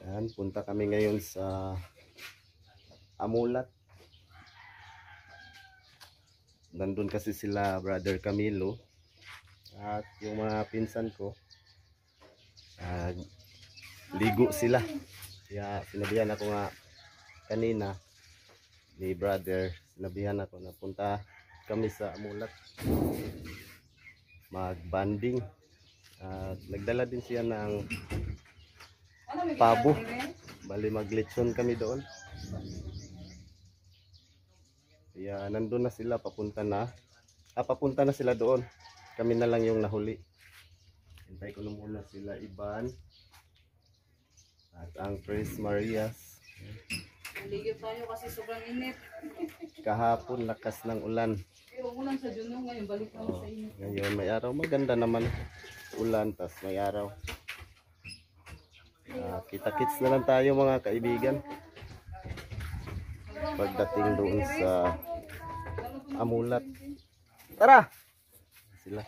Yan, punta kami ngayon sa Amulat. Nandun kasi sila Brother Camilo at yung mga pinsan ko. Ligo sila. Kaya sinabihan ako nga kanina ni Brother, sinabihan ako na punta kami sa Amulat mag-banding. Nagdala din siya ng pabo. Bali mag-lechon kami doon. Kaya nandun na sila, papunta na sila doon. Kami na lang yung nahuli. Hintay ko na muna sila Iban at ang Chris Marias. Naligid tayo kasi sobrang init. Kahapon lakas ng ulan. Pero ulan sa Junong ngayon, balik naman sa init. Ngayon may araw, maganda naman. Ulan, tas may araw. Kita-kits na lang tayo mga kaibigan pagdating doon sa Amulat. Tara! Sila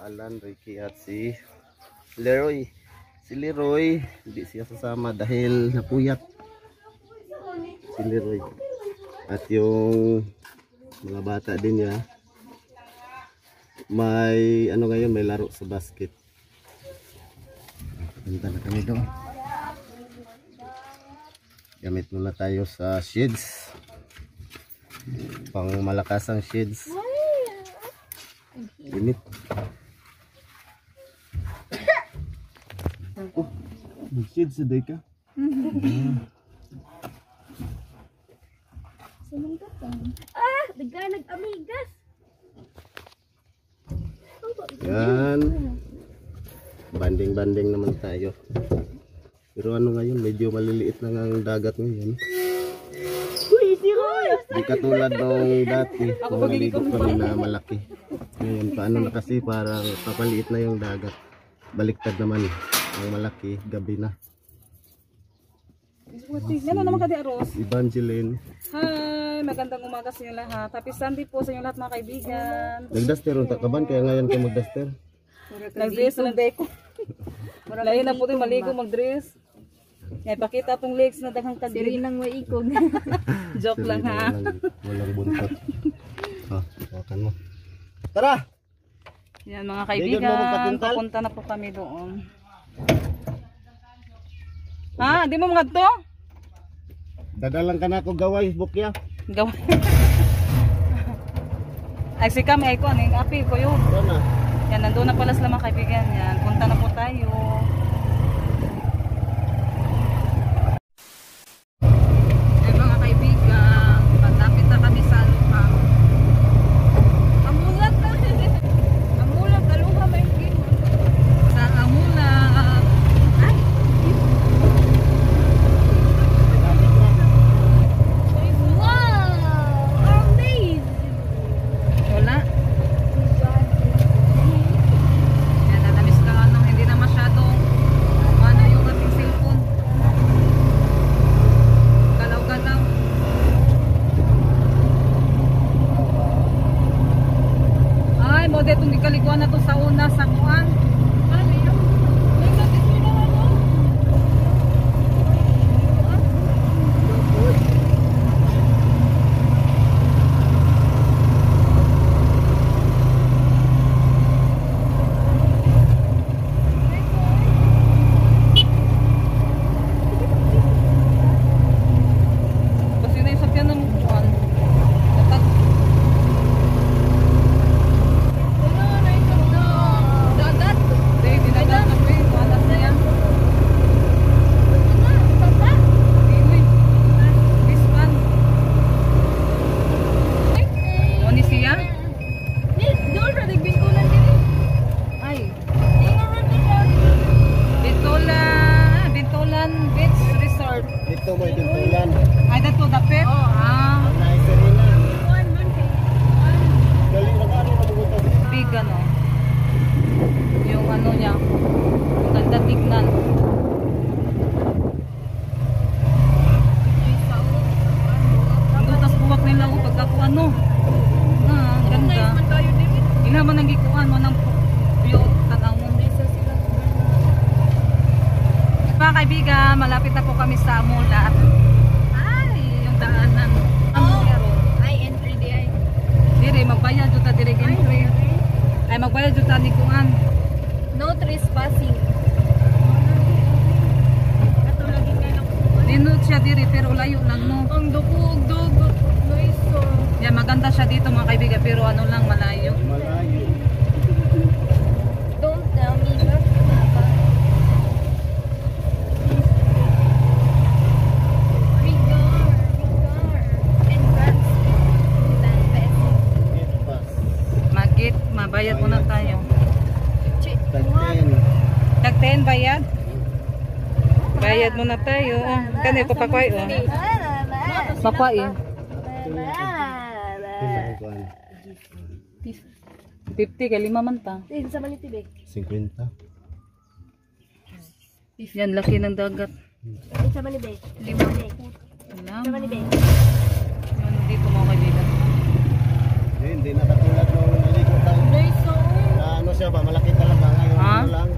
Alan, Ricky at si Leroy. Si Leroy hindi siya sasama dahil napuyat si Leroy. At yung mga bata din niya may ano ngayon, may laro sa basket. Punta na kami doon. Gamit muna tayo sa shades. Pang malakasang shades. Init. Oh, may shades sa day ka? Nagka nag-amigas. Yan. Banding-banding naman tayo. Pero ano ngayon, medyo maliliit na ang dagat ngayon. Uy, si Roy! Di katulad nung dati, nung naligo kami na malaki. Ngayon, paano na kasi parang papaliit na yung dagat. Baliktad naman ang malaki, gabi na. Yan naman ka di Aros. Evangeline. Hi, magandang umaga sa inyo lahat. Happy Sunday po sa inyo lahat mga kaibigan. Nagduster ang takaban, kaya ngayon ka magduster. Nag-dress na deko. Lain na po tayo maligo mag-dress. Yan, pakita pong legs na daghang kagri. Sirinang maikog. Joke lang ha. Walang buntot. Hawakan mo. Tara! Yan mga Bigyan mo kaibigan, magpatintal? papunta na po kami doon. Ha? Di mo mga to? Dadalang ka na ako gaway, bukya. Gawa. Ay si kami ay ko, ano yung api ko yun. Doon na. Yan, nandun na pala sila mga kaibigan. Yan, punta na po tayo. Yan mga kaibigan, patapit na kami sa Luhang. Amulat na. Amulat, Luhang may game. Sa Amulat. Ay! Wow! Amazing! Wala. Yan, nanamis lang ano, hindi na masyadong ano yung ating cellphone. Galaw-galaw. Ay, mo detong gikaliguan na to sa una sa kuan. Kasi na yung sakyan ng kuan. Dapat Dagat! hindi na yan na pwede. Alas na yan. Dili. Bispan. O ni siya? Doon sa nagbingkulan din eh. Ay. Bintolan Beach Resort. Ito mo ibintulan. Ay, dato dapit? Ah, Ang nice rin na. Dali na ka, ano na pumunta dito? big ano. Yung ano niya. Yung ganda tignan. Ang tas buwak nila o pagkakuan no. Ang ganda. Ilaman ang gikuan mo ng view tanawon. Mga kaibigan, malapit na po kami sa Mulat. Ay, yung daanan. Ang meron. Ay, entry di ay. Dire, magbayad dito dire entry. Ay, magbayad dito ni Kuan. No trespassing. Dinut siya dire, pero layo lang no. Ang dugog. Nice so. Yan, maganda siya dito mga kaibigan, pero ano lang, malayo. Malayo. Don't tell me that. Magit, mabayad muna tayo. Tagtin. Tag 10 bayad? Bayad muna tayo. Kanil ko pakway oh. Pakway. 50 kay 5 man ta. Sa Manitibig. 50. Yan, laki ng dagat. Sa Manitibig. 5. Wala. Sa Manitibig. Yan, dito mga kaibigan. Hindi na katulad nung naligo tayo. Nice so. Na ano siya ba, malaki talaga ngayon. Ha? Ano lang,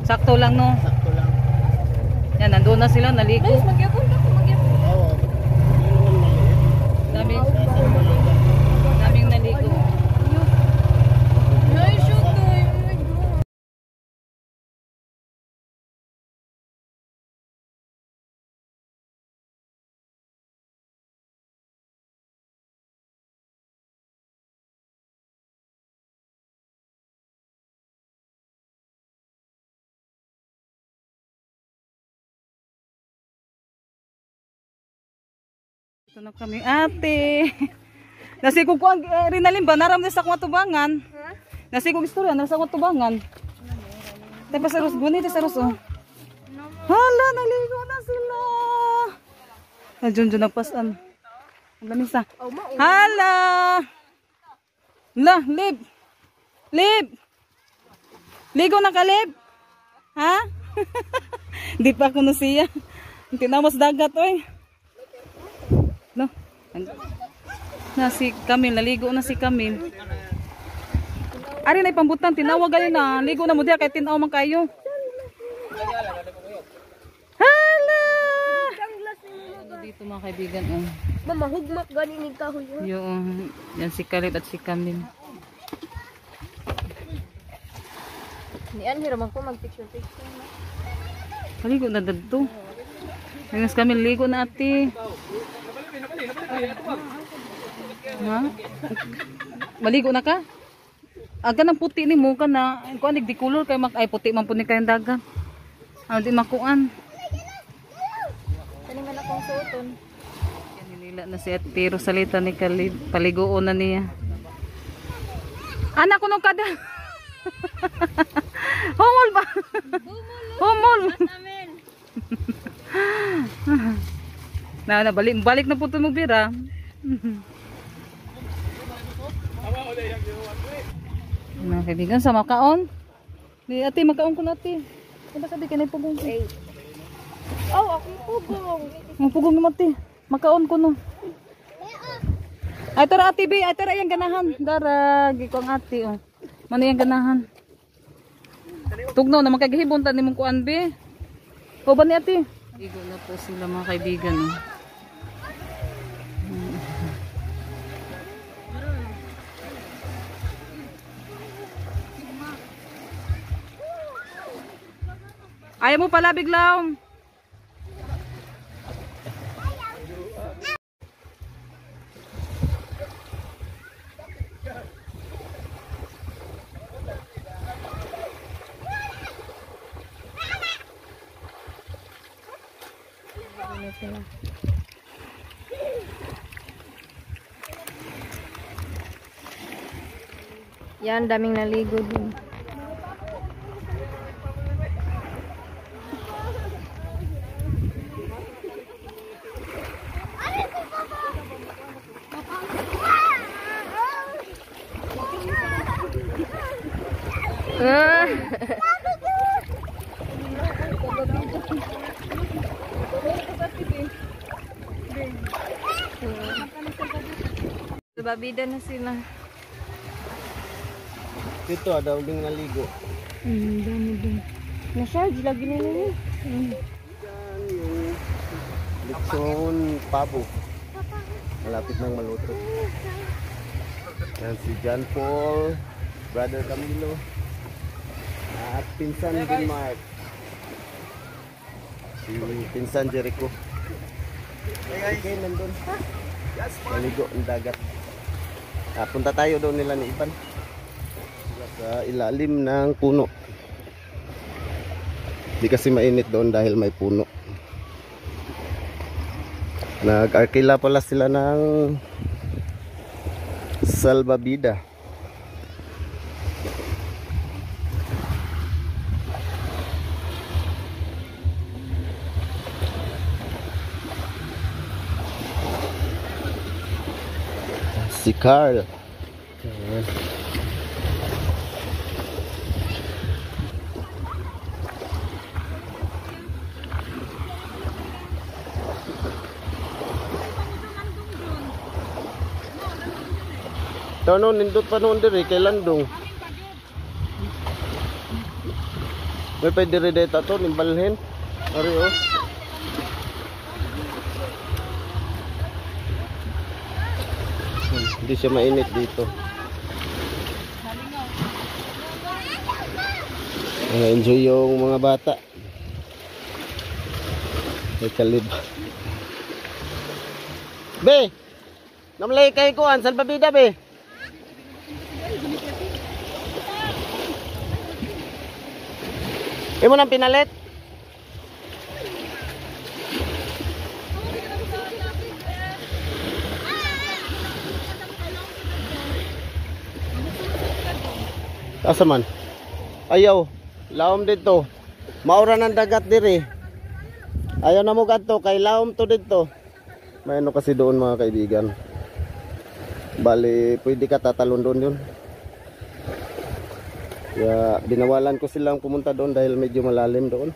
Sakto lang no. sakto lang. Yan, nandun na sila, naligo. Nice, magyapon ka. Magyapon. Oo. Yun naman maliit. Daming, Kasi maliit. daming naligo. Nice shoot ko. Oh my God. Ito na kami, ate. Nasigog ko ang Rinalin ba? Naram sa akong tubangan. Nasigog istorya, nasa akong tubangan. Tapos sa Ros, gunit sa Ros, oh. Hala, naligo na sila. Jun nagpasan. Ang lamisa. Hala. La, Lib. Lib. Ligo na ka, Lib. Ha? Di pa ako na siya. Tinamos dagat, oy. No. Na si Camille, naligo na si Camille. Ari na ipambutan, tinawag galing na. Ligo na mo diya kay tinaw man kayo. Hala! Dito mga kaibigan, oh. Mama, hugmak gani ni kahoy. Yung yan si Caleb at si Camille. Nian hiram ako mag-picture. Maligo na dadto. Yung si Camille, ligo na ate. Ha? Maligo na ka? Aga ng puti ni mo ka na. Kuan di color kay ay puti man pud ni kayong dagat. Ano di makuan. Kani man akong suoton. Yan nila na si Ate Rosalita ni Kalib. Paliguon na niya. Anak ko nung kada. Humol ba? Humol. Amen. Na balik na po ito magbira. Mga kaibigan, sa makaon. Di ate, makaon ko na ate. Ano sabi ka na pugong? Oh, ako pugong. Ang pugong naman ate. Makaon ko no. Ay tara ate be, ay tara yung ganahan. Darag, ikaw ang ate oh. Mano yung ganahan? Tugnaw na magkagihibon ta ni mong kuan be. O ba ni ate? Igo na po sila mga kaibigan oh. Ayaw mo pala biglaw. Yan, daming naligo din. Babida na sila. Dito, daw ding naligo. Dami din. Na-charge lagi nila. Generation Pabo. Malapit nang maluto. Yan si John Paul, Brother Camilo, at Pinsan Denmark. Si Pinsan Jericho. Okay, nandun. Maligo ang dagat. Punta tayo doon nila ni Ivan. Sila sa ilalim ng puno. Di kasi mainit doon dahil may puno. Nag-arkila pala sila ng salbabida. Si Carl. Ayan. Ito no, nindot pa noon diri kay Landong. May pa diri data to nimbalhin. Ari oh. Hindi siya mainit dito. Enjoy yung mga bata. May kalib. Be! Namlay kay kuan salbabida be. Imo nang pinalit? Asa man? Ayaw. Laom dito. Maura ng dagat diri. Ayaw na mo kadto kay laom to dito. May ano kasi doon mga kaibigan. Bali, pwede ka tatalon doon yun. Kaya binawalan ko silang pumunta doon dahil medyo malalim doon.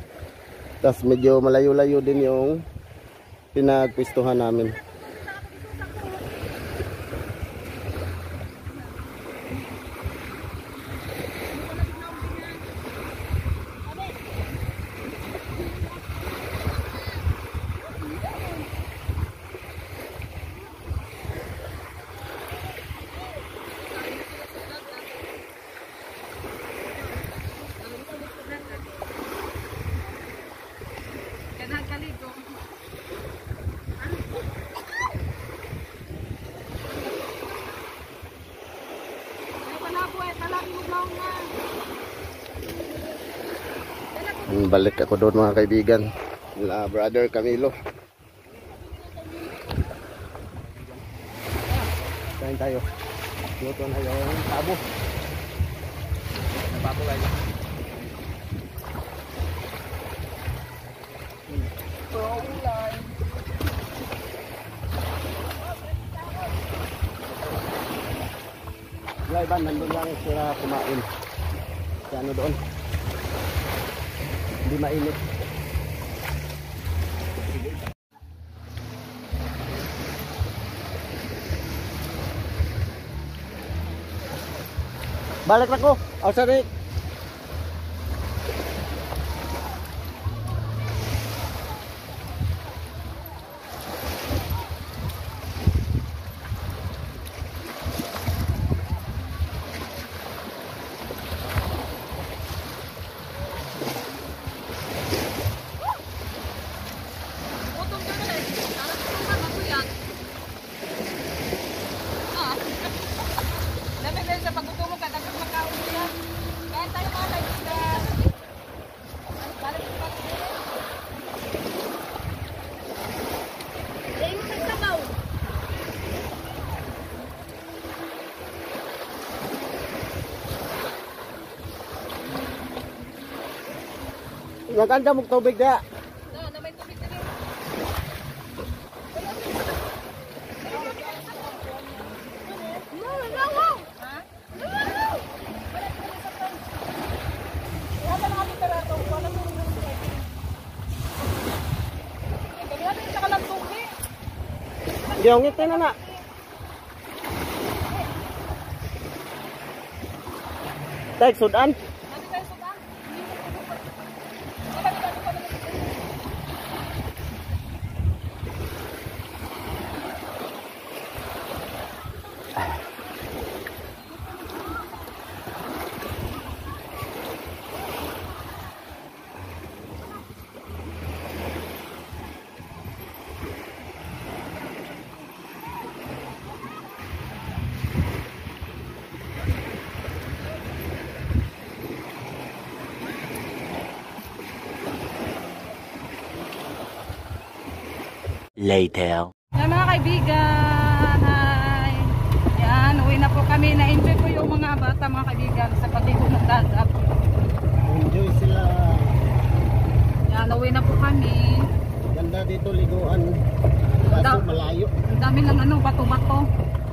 Tapos medyo malayo-layo din yung pinagpistuhan namin. Balik ako doon mga kaibigan. Brother Camilo. Kain tayo. Luto na yung pabo. Pabo guys. Wala iba, nandun lang sila kumain. Sa ano doon. Hindi mainit. Balik na ko. Oh, sorry. Naganda mong tubig na. Na may tubig na rin. Yung ngiti na na. Tek, sudan. later. Yan mga kaibigan, hi. Yan, uwi na po kami. Na-enjoy ko yung mga bata mga kaibigan sa pagliko ng dagat. Enjoy sila. Yan, uwi na po kami. Ganda dito liguan. Kaso malayo. Ang dami lang ano, bato-bato.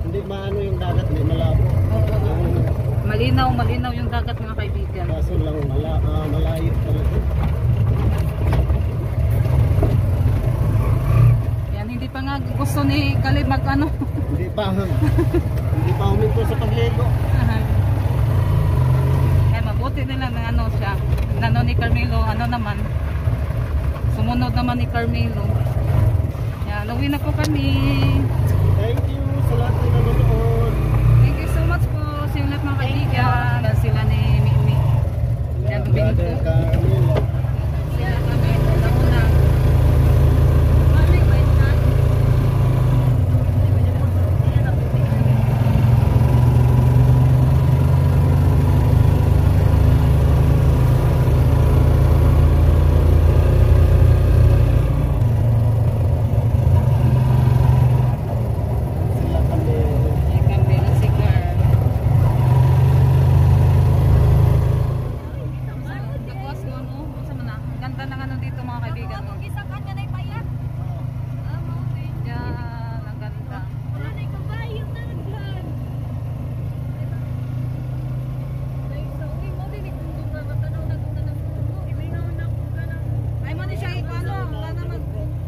Hindi maano yung dagat, may malabo. Malinaw, malinaw yung dagat mga kaibigan. Kaso lang malayo talaga. Yan, hindi pa nga gusto ni Kalib mag ano. Hindi pa huminto sa pagligo. Kaya mabuti nila na ano siya. Nano ni Carmelo, ano naman. Sumunod naman ni Carmelo. Yan, uwi na po kami. Thank you sa lahat ng nanonood. Thank you so much po sa inyo lahat mga kaibigan. Yan sila ni Mimi. Yan, Brother Binto. Camilo. Sila kami. Una-una. Sila kami. Ay, kami ang sigar. Tapos ko, no? Saan mo na? Ang ganda ng ano dito mga kaibigan. No? Yan, ang ganda. Ay mo ni siya ipano, wala naman.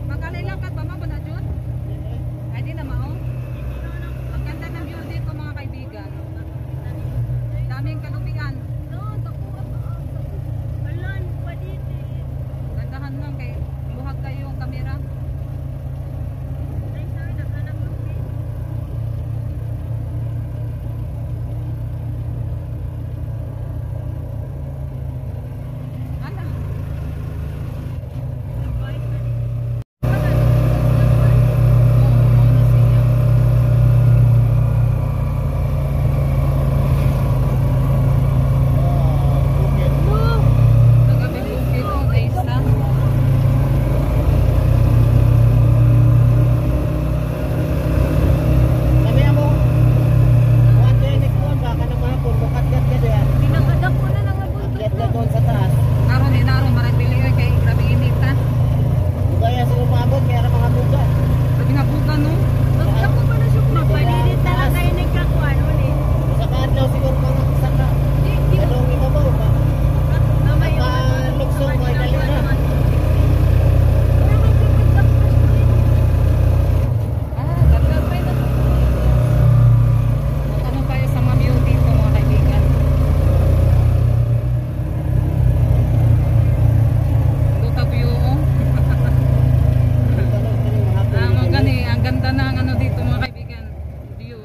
Magkalailakad ba ba na Jun? Ay di na mao. Ang ganda ng view dito mga kaibigan. Daming kalubian. Gandahan lang kay buhag kayo yung kamera. Ala. Nagabi bukid o guys na. Kami mo. Kuwan kayo ni Kuwan, baka na mahapon. Bukat-gat ka diyan. Akyat ka doon sa taas. Naron ni naron marag pili oy kay grabe init ha. Kaya sa umabot, kaya na mga bugat. Grabe nga buga no. Sa kaadlaw siguro mga saka. Dalawang ibabaw ba? Nakaluksong mo ay dali na. Ah, ganda pa ito. Ano tayo sa mga view dito mga kaibigan. Duta view oh. Ang ganda na ang ano dito mga kaibigan. View.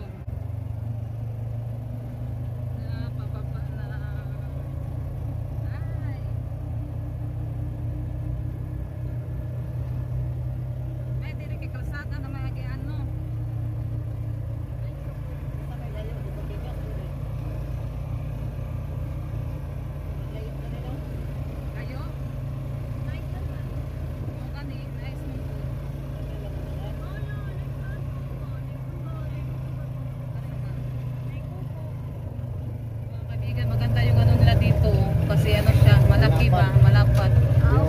Pababa na. Ay. May diri kay kalsada na may agian no. Kayo? O gani, nice mo po. Mga kaibigan, maganda yung ano nila dito. Kasi ano siya, malaki ba, malapad. Yung